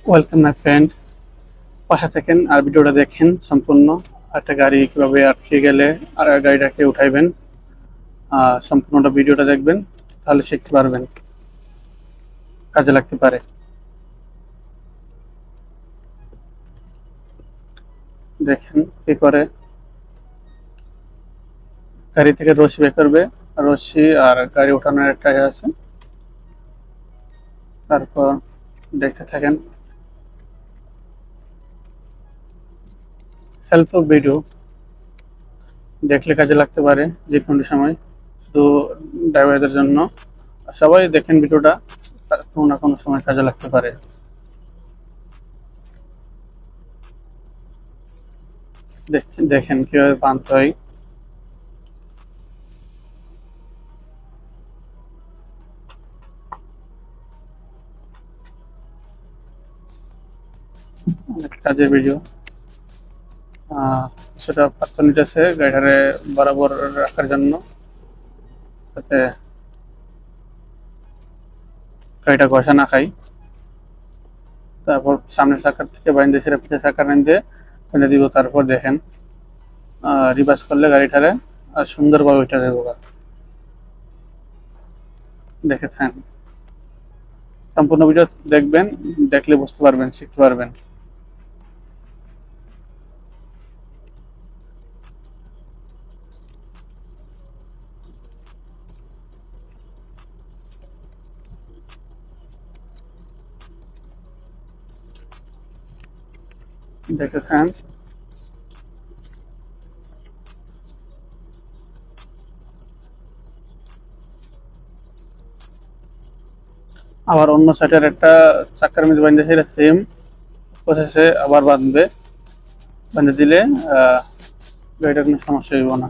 Welcome my friend. পাশে থাকেন আর ভিডিওটা দেখেন সম্পূর্ণ। একটা গাড়ি কিভাবে আটকে গেলে আর গাড়িটাকে উঠাইবেন, সম্পূর্ণটা ভিডিওটা দেখবেন, তাহলে শিখতে পারবেন, কাজে লাগতে পারে। দেখেন কি করে। গাড়ি থেকে রশি বের করবে, রশি আর গাড়ি উঠানোর একটা আছে। তারপর দেখতে থাকেন, হেল্পফুল ভিডিও, দেখলে কাজে লাগতে পারে যে কোনো সময়, শুধু ড্রাইভারদের জন্য। সবাই দেখেন ভিডিওটা, কোনো না কোনো সময় কাজে লাগতে পারে। দেখেন কিভাবে বাঁধতে হয়। অনেক কাজের ভিডিও। সেটা পাত্র নিতেছে গাড়িটারে বরাবর রাখার জন্য, যাতে গাড়িটা ঘষা না খাই। তারপর সামনের চাকার থেকে বাইন্দে সেটা পিছের চাকা বেঁধে দিব। তারপর দেখেন রিভার্স করলে গাড়িটারে আর সুন্দরভাবে উঠে দেবো। দেখে থাকেন, সম্পূর্ণ ভিডিও দেখবেন, দেখলে বুঝতে পারবেন, শিখতে পারবেন। দেখে থাকেন। আবার অন্য সাইডের একটা চাকার মধ্যে বাঁধতে সেটা সেম প্রসেসে আবার বেঁধে দিলে গাড়িটার কোনো সমস্যা হইব না।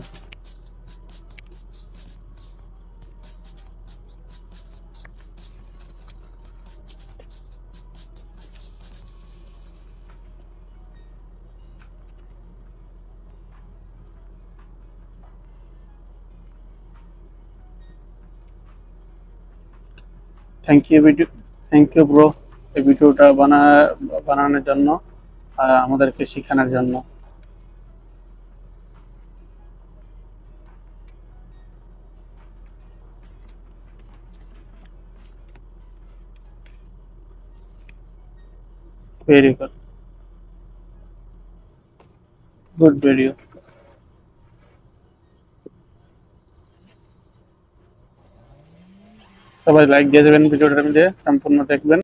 থ্যাংক ইউ ব্রো, এই ভিডিওটা বানানোর জন্য, আমাদেরকে শেখানোর জন্য। Very good, good video. সবাই লাইক দিয়ে দেবেন, ভিডিওটার মধ্যে সম্পূর্ণ দেখবেন।